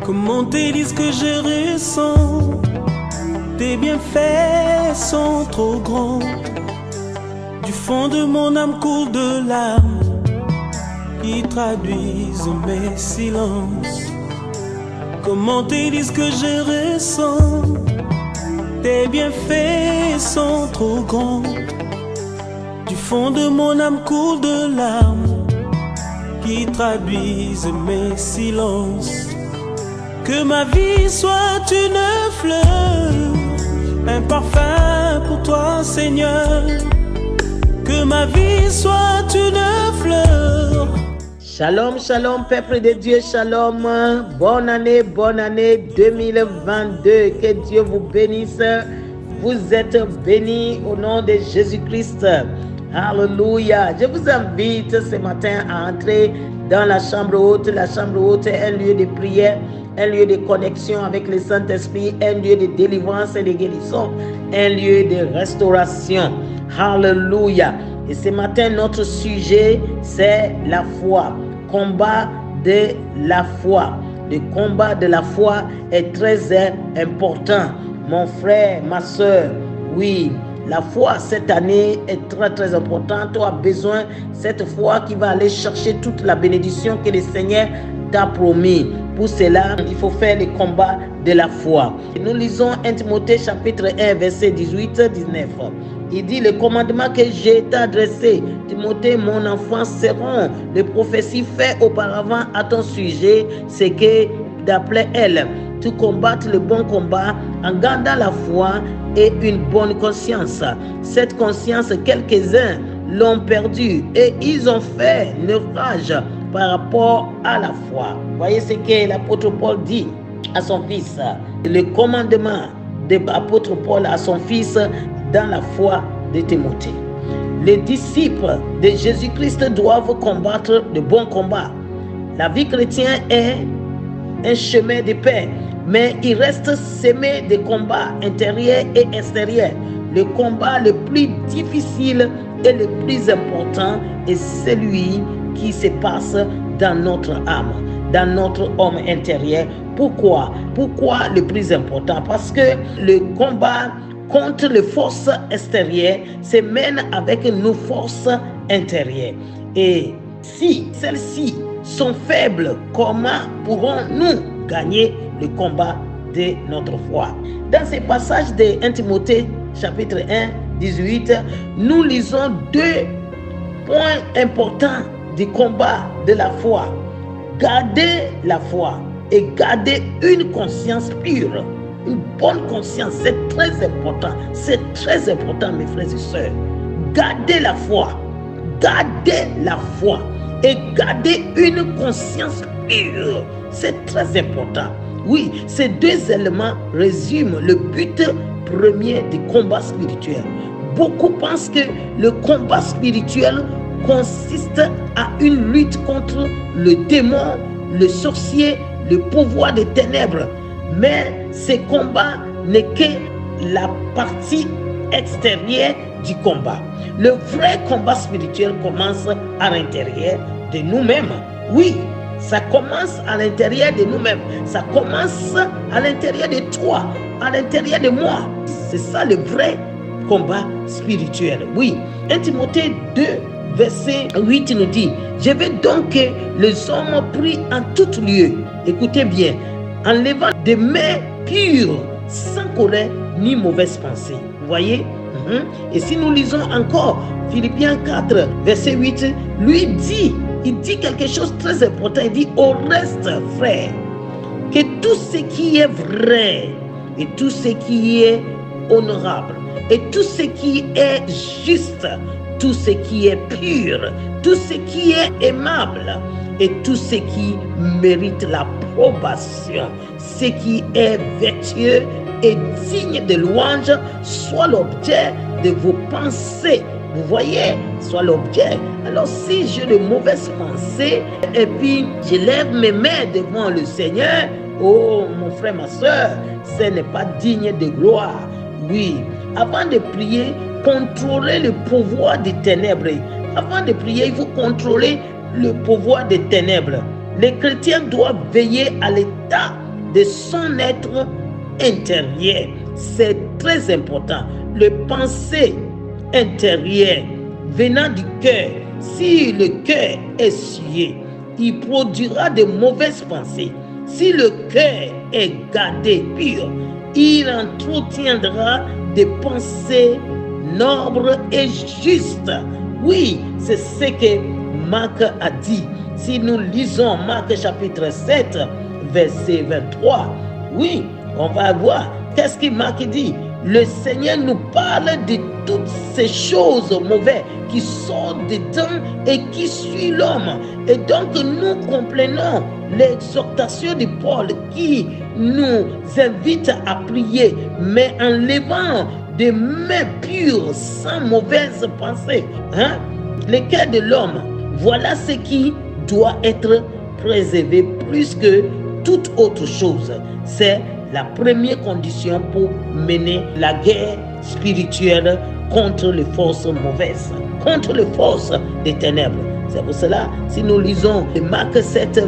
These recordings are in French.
Comment te dire ce que je ressens? Tes bienfaits sont trop grands. Du fond de mon âme coule de larmes qui traduisent mes silences. Comment te dire ce que je ressens? Tes bienfaits sont trop grands. Du fond de mon âme coule de larmes qui traduisent mes silences. Que ma vie soit une fleur, un parfum pour toi, Seigneur. Que ma vie soit une fleur. Shalom, shalom, peuple de Dieu, shalom. Bonne année 2022. Que Dieu vous bénisse. Vous êtes bénis au nom de Jésus-Christ. Alléluia. Je vous invite ce matin à entrer dans la chambre haute. La chambre haute est un lieu de prière, un lieu de connexion avec le Saint-Esprit, un lieu de délivrance et de guérison, un lieu de restauration. Alléluia. Et ce matin, notre sujet, c'est la foi. Combat de la foi. Le combat de la foi est très important. Mon frère, ma soeur, oui, la foi cette année est très importante. Tu as besoin de cette foi qui va aller chercher toute la bénédiction que le Seigneur t'a promis. Pour cela, il faut faire le combat de la foi. Nous lisons 1 Timothée chapitre 1, verset 18-19. Il dit, le commandement que j'ai adressé, Timothée, mon enfant, seront les prophéties faites auparavant à ton sujet, c'est que d'après elles, tu combattes le bon combat en gardant la foi et une bonne conscience. Cette conscience, quelques-uns l'ont perdue et ils ont fait naufrage par rapport à la foi. Voyez ce que l'apôtre Paul dit à son fils. Le commandement de l'apôtre Paul à son fils dans la foi de Timothée. Les disciples de Jésus-Christ doivent combattre le bon combat. La vie chrétienne est un chemin de paix, mais il reste semé de combats intérieurs et extérieurs. Le combat le plus difficile et le plus important est celui qui se passe dans notre âme, dans notre homme intérieur. Pourquoi le plus important? Parce que le combat contre les forces extérieures se mène avec nos forces intérieures. Et si celles-ci sont faibles, comment pourrons-nous gagner le combat de notre foi? Dans ce passage de 1 Timothée chapitre 1, 18, nous lisons deux points importants du combat de la foi. Garder la foi et garder une conscience pure. Une bonne conscience, c'est très important. C'est très important, mes frères et sœurs. Gardez la foi. Gardez la foi. Et gardez une conscience pure. C'est très important. Oui, ces deux éléments résument le but premier du combat spirituel. Beaucoup pensent que le combat spirituel consiste à une lutte contre le démon, le sorcier, le pouvoir des ténèbres. Mais ce combat n'est que la partie extérieure du combat. Le vrai combat spirituel commence à l'intérieur de nous-mêmes. Oui, ça commence à l'intérieur de nous-mêmes. Ça commence à l'intérieur de toi, à l'intérieur de moi. C'est ça le vrai combat spirituel. Oui, 1 Timothée 2, verset 8 nous dit, je veux donc que les hommes prient en tout lieu. Écoutez bien. En levant des mains pures, sans colère ni mauvaise pensée. Vous voyez? Et si nous lisons encore Philippiens 4, verset 8, il dit quelque chose de très important. Il dit, au reste, frère, que tout ce qui est vrai, et tout ce qui est honorable, et tout ce qui est juste, tout ce qui est pur, tout ce qui est aimable, et tout ce qui mérite l'approbation, ce qui est vertueux et digne de louange, soit l'objet de vos pensées. Vous voyez, soit l'objet. Alors si j'ai de mauvaises pensées et puis je lève mes mains devant le Seigneur, oh mon frère, ma soeur, ce n'est pas digne de gloire. Oui, avant de prier, contrôlez le pouvoir des ténèbres. Avant de prier, il faut contrôler le pouvoir des ténèbres. Les chrétiens doivent veiller à l'état de son être intérieur. C'est très important. Le pensée intérieure venant du cœur, si le cœur est souillé, il produira de mauvaises pensées. Si le cœur est gardé pur, il entretiendra des pensées nobles et justes. Oui, c'est ce que Marc a dit. Si nous lisons Marc chapitre 7, verset 23, oui, on va voir. Qu'est-ce que Marc dit? Le Seigneur nous parle de toutes ces choses mauvaises qui sortent dedans et qui suivent l'homme. Et donc nous comprenons l'exhortation de Paul qui nous invite à prier, mais en levant des mains pures, sans mauvaise pensée. Le cœur de l'homme, voilà ce qui doit être préservé plus que toute autre chose. C'est la première condition pour mener la guerre spirituelle contre les forces mauvaises, contre les forces des ténèbres. C'est pour cela, si nous lisons Marc 7,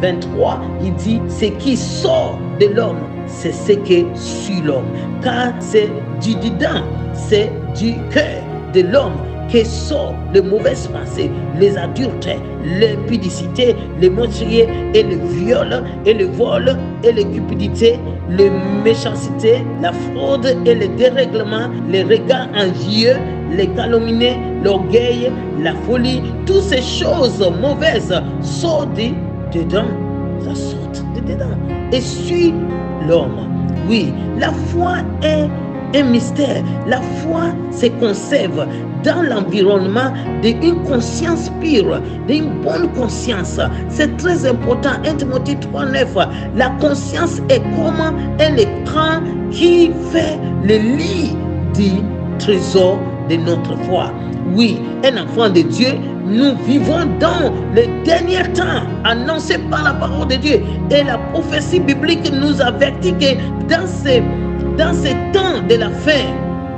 23, il dit, ce qui sort de l'homme, c'est ce qui suit l'homme. Car c'est du dedans, c'est du cœur de l'homme que sortent les mauvaises pensées, les adultères, l'impudicité, les meurtriers et le viol et le vol et la cupidité, la méchanceté, la fraude et le dérèglement, les regards envieux, les calomnies, l'orgueil, la folie. Toutes ces choses mauvaises sortent dedans, ça sort de dedans et suit l'homme. Oui, la foi est un mystère. La foi se conserve dans l'environnement d'une conscience pure, d'une bonne conscience. C'est très important. 1 Timothée 3,9. La conscience est comme un écran qui fait le lit du trésor de notre foi. Oui, un enfant de Dieu, nous vivons dans le dernier temps annoncé par la parole de Dieu. Et la prophétie biblique nous avertit que dans ces temps de la fin,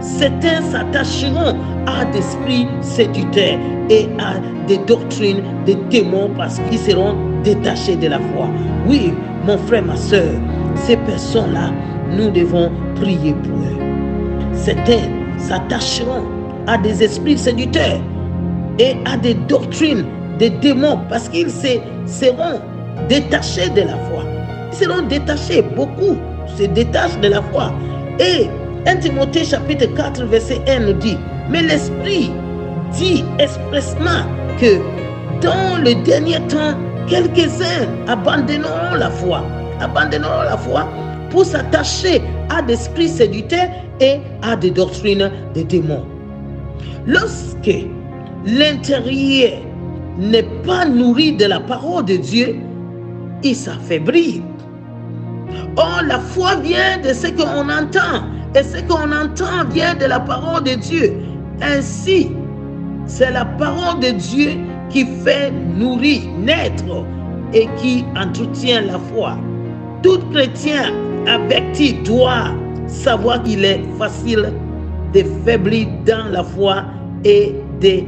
certains s'attacheront à des esprits séducteurs et à des doctrines, des démons, parce qu'ils seront détachés de la foi. Oui, mon frère, ma soeur, ces personnes-là, nous devons prier pour eux. Certains s'attacheront à des esprits séducteurs et à des doctrines, des démons, parce qu'ils seront détachés de la foi. Ils seront détachés, beaucoup se détachent de la foi. Et 1 Timothée chapitre 4 verset 1 nous dit, mais l'Esprit dit expressement que dans le dernier temps, quelques-uns abandonneront la foi pour s'attacher à des esprits séducteurs et à des doctrines de démons. Lorsque l'intérieur n'est pas nourri de la parole de Dieu, il s'affaiblit. Or, la foi vient de ce qu'on entend, et ce qu'on entend vient de la parole de Dieu. Ainsi, c'est la parole de Dieu qui fait nourrir, naître et qui entretient la foi. Tout chrétien averti doit savoir qu'il est facile de faiblir dans la foi et de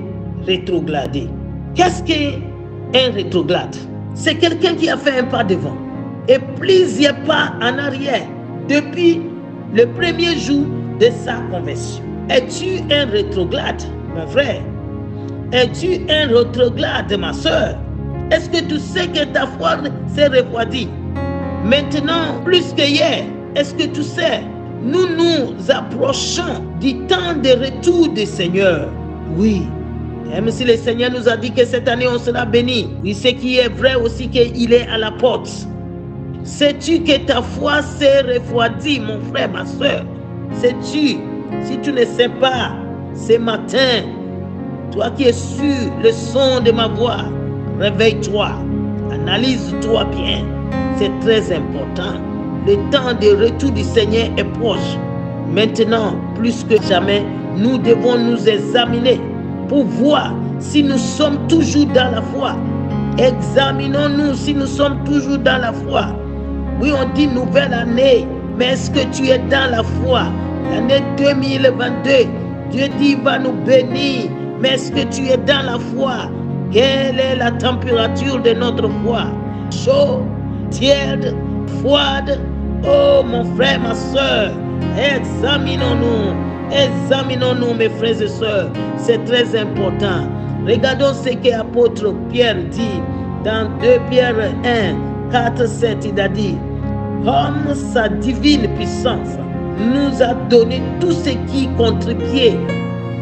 rétrograder. Qu'est-ce qu'un rétrograde? C'est quelqu'un qui a fait un pas devant et plusieurs pas en arrière depuis le premier jour de sa conversion. Es-tu un rétrograde, mon frère? Es-tu un rétrograde, ma soeur? Est-ce que tu sais que ta foi s'est refroidie? Maintenant, plus que hier, est-ce que tu sais? Nous nous approchons du temps de retour du Seigneur. Oui, même si le Seigneur nous a dit que cette année on sera béni, oui, ce qui est vrai aussi qu'il est à la porte. Sais-tu que ta foi s'est refroidie, mon frère, ma soeur? Sais-tu? Si tu ne sais pas, ce matin, toi qui es sur le son de ma voix, réveille-toi, analyse-toi bien. C'est très important. Le temps de retour du Seigneur est proche. Maintenant, plus que jamais, nous devons nous examiner pour voir si nous sommes toujours dans la foi. Examinons-nous si nous sommes toujours dans la foi. Oui, on dit nouvelle année, mais est-ce que tu es dans la foi? L'année 2022, Dieu dit va nous bénir, mais est-ce que tu es dans la foi? Quelle est la température de notre foi? Chaud, tiède, froide. Oh mon frère, ma soeur, examinons-nous mes frères et sœurs, c'est très important. Regardons ce que l'apôtre Pierre dit dans 2 Pierre 1, 4, 7, il a dit: comme sa divine puissance nous a donné tout ce qui contribue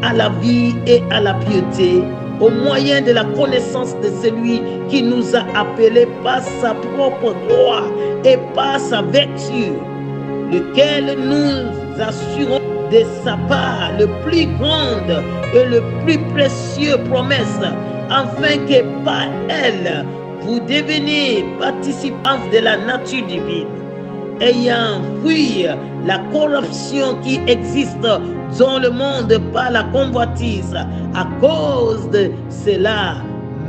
à la vie et à la piété, au moyen de la connaissance de celui qui nous a appelés par sa propre gloire et par sa vertu, lequel nous assurons de sa part le plus grande et le plus précieux promesse, afin que par elle vous deveniez participants de la nature divine, ayant fui la corruption qui existe dans le monde par la convoitise. À cause de cela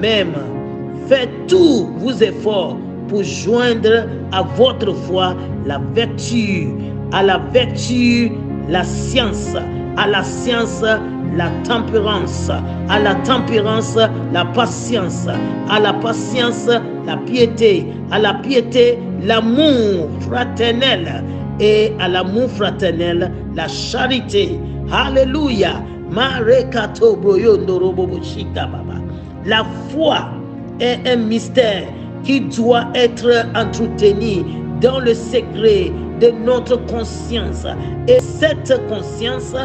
même, faites tous vos efforts pour joindre à votre foi la vertu, à la vertu la science, à la science la tempérance, à la tempérance la patience, à la patience la piété, à la piété l'amour fraternel, et à l'amour fraternel la charité. Alléluia. La foi est un mystère qui doit être entretenu dans le secret de notre conscience, et cette conscience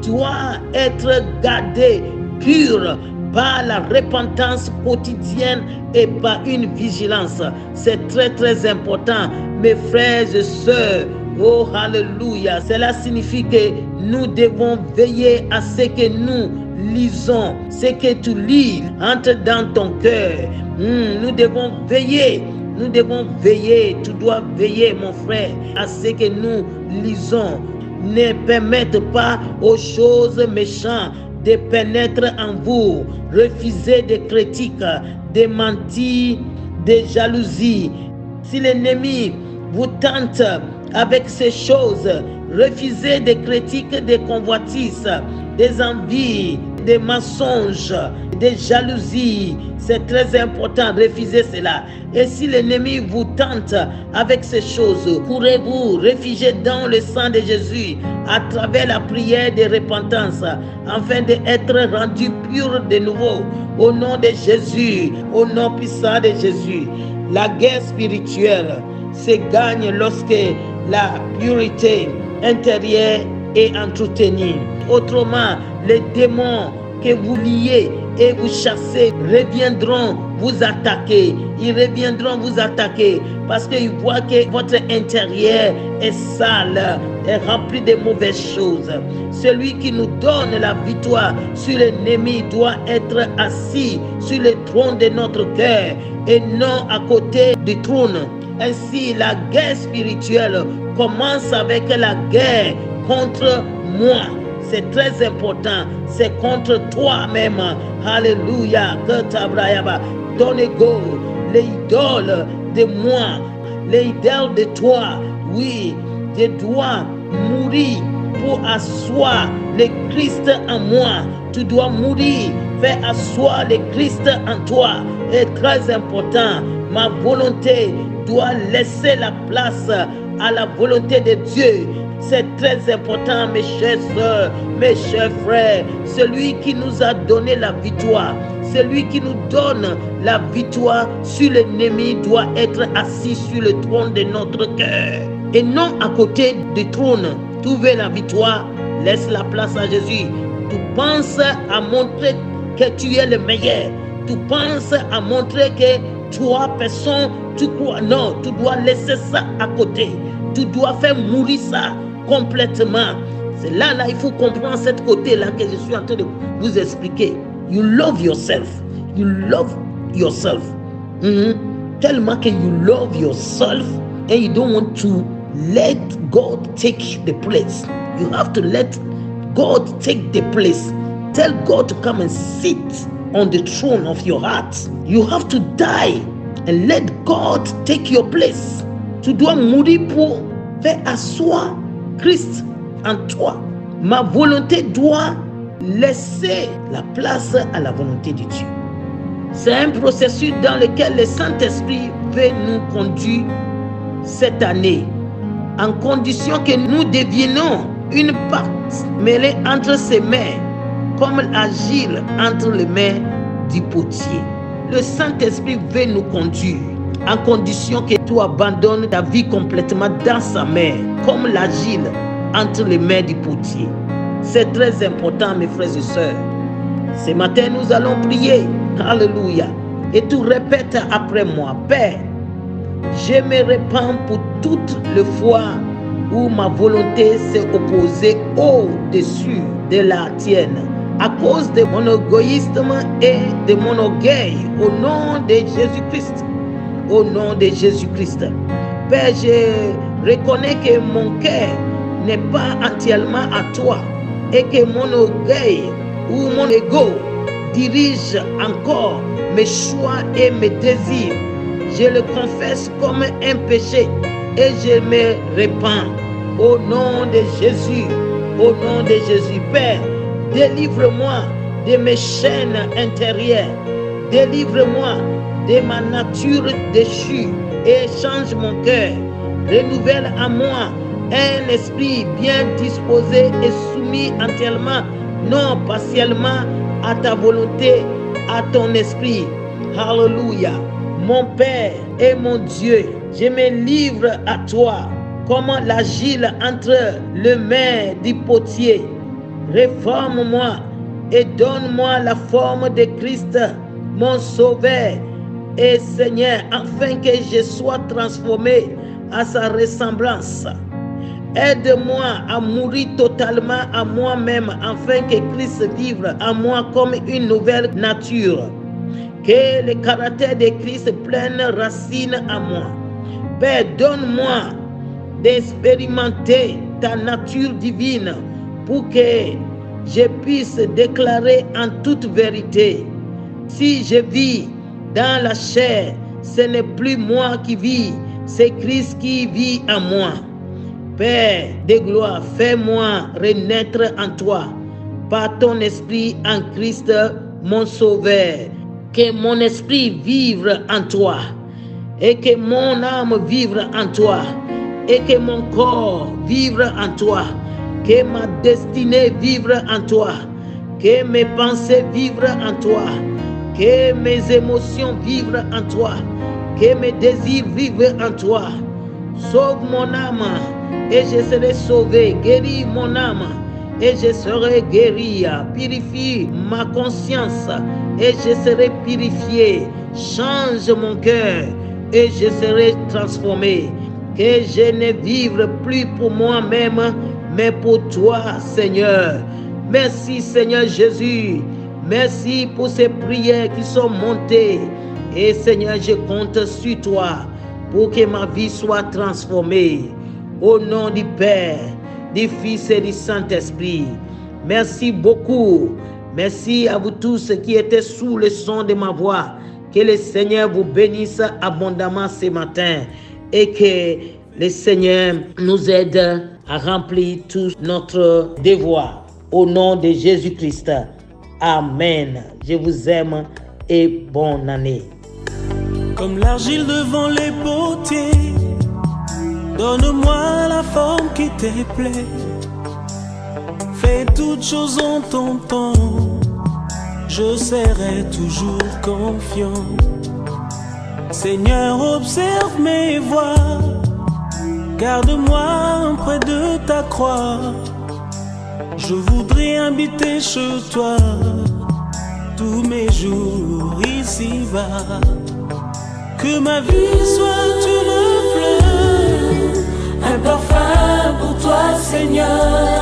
doit être gardée pure par la repentance quotidienne et par une vigilance. C'est très très important, mes frères et sœurs. Oh, alléluia. Cela signifie que nous devons veiller à ce que nous lisons. Ce que tu lis entre dans ton cœur. Nous devons veiller. Nous devons veiller. Tu dois veiller, mon frère, à ce que nous lisons. Ne permettez pas aux choses méchantes de pénétrer en vous. Refusez des critiques, des mentir, des jalousies. Si l'ennemi vous tente avec ces choses, refusez des critiques, des convoitises, des envies, des mensonges, des jalousies. C'est très important, refusez cela. Et si l'ennemi vous tente avec ces choses, pourrez-vous réfugier dans le sang de Jésus à travers la prière de repentance, afin d'être rendu pur de nouveau. Au nom de Jésus, au nom puissant de Jésus. La guerre spirituelle se gagne lorsque la pureté intérieure est entretenue. Autrement, les démons que vous liez et vous chassez reviendront vous attaquer. Ils reviendront vous attaquer parce qu'ils voient que votre intérieur est sale, est rempli de mauvaises choses. Celui qui nous donne la victoire sur l'ennemi doit être assis sur le trône de notre cœur et non à côté du trône. Ainsi, la guerre spirituelle commence avec la guerre contre moi. C'est très important. C'est contre toi-même. Alléluia. Ton ego, l'idole de moi, l'idole de toi. Oui, je dois mourir pour asseoir le Christ en moi. Tu dois mourir, faire asseoir le Christ en toi. C'est très important. Ma volonté doit laisser la place à la volonté de Dieu. C'est très important, mes chers soeurs, mes chers frères. Celui qui nous a donné la victoire, celui qui nous donne la victoire sur l'ennemi doit être assis sur le trône de notre cœur et non à côté du trône. Tu veux la victoire, laisse la place à Jésus. Tu penses à montrer que tu es le meilleur. Tu penses à montrer que toi, personne, tu crois. Non, tu dois laisser ça à côté. Tu dois faire mourir ça complètement. C'est là, il faut comprendre cette côté-là que je suis en train de vous expliquer. You love yourself. You love yourself. Tellement que you love yourself and you don't want to let God take the place. You have to let God take the place. Tell God to come and sit on the throne of your heart. You have to die and let God take your place. Tu dois mourir pour faire asseoir Christ en toi. Ma volonté doit laisser la place à la volonté de Dieu. C'est un processus dans lequel le Saint-Esprit veut nous conduire cette année, en condition que nous deviennons une part mêlée entre ses mains, comme l'agile entre les mains du potier. Le Saint-Esprit veut nous conduire, en condition que tu abandonnes ta vie complètement dans sa main, comme l'agile entre les mains du potier. C'est très important, mes frères et sœurs. Ce matin, nous allons prier. Alléluia. Et tu répètes après moi: Père, je me répands pour toutes les fois où ma volonté s'est opposée au-dessus de la tienne, à cause de mon égoïsme et de mon orgueil, au nom de Jésus-Christ. Au nom de Jésus-Christ. Père, je reconnais que mon cœur n'est pas entièrement à toi et que mon orgueil ou mon ego dirige encore mes choix et mes désirs. Je le confesse comme un péché et je me répands. Au nom de Jésus, au nom de Jésus. Père, délivre-moi de mes chaînes intérieures. Délivre-moi de ma nature déchue et change mon cœur. Renouvelle à moi un esprit bien disposé et soumis entièrement, non partiellement, à ta volonté, à ton esprit. Alléluia. Mon Père et mon Dieu, je me livre à toi comme l'agile entre les mains du potier. Réforme-moi et donne-moi la forme de Christ, mon Sauveur et Seigneur, afin que je sois transformé à sa ressemblance. Aide-moi à mourir totalement à moi-même, afin que Christ vive en moi comme une nouvelle nature. Que le caractère de Christ prenne racine en moi. Père, donne-moi d'expérimenter ta nature divine pour que je puisse déclarer en toute vérité: si je vis dans la chair, ce n'est plus moi qui vis, c'est Christ qui vit en moi. Père de gloire, fais-moi renaître en toi, par ton esprit en Christ, mon Sauveur. Que mon esprit vive en toi, et que mon âme vive en toi, et que mon corps vive en toi, que ma destinée vive en toi, que mes pensées vivent en toi, que mes émotions vivent en toi, que mes désirs vivent en toi. Sauve mon âme et je serai sauvé. Guéris mon âme et je serai guéri. Purifie ma conscience et je serai purifié. Change mon cœur et je serai transformé. Que je ne vive plus pour moi-même, mais pour toi, Seigneur. Merci, Seigneur Jésus. Merci pour ces prières qui sont montées. Et Seigneur, je compte sur toi pour que ma vie soit transformée. Au nom du Père, du Fils et du Saint-Esprit. Merci beaucoup. Merci à vous tous qui étaient sous le son de ma voix. Que le Seigneur vous bénisse abondamment ce matin et que le Seigneur nous aide à remplir tout notre devoir. Au nom de Jésus-Christ. Amen. Je vous aime et bonne année. Comme l'argile devant les potiers, donne-moi la forme qui te plaît. Fais toutes choses en ton temps, je serai toujours confiant. Seigneur, observe mes voies, garde-moi près de ta croix. Je voudrais habiter chez toi tous mes jours ici-bas. Que ma vie soit une fleur, un parfum pour toi, Seigneur.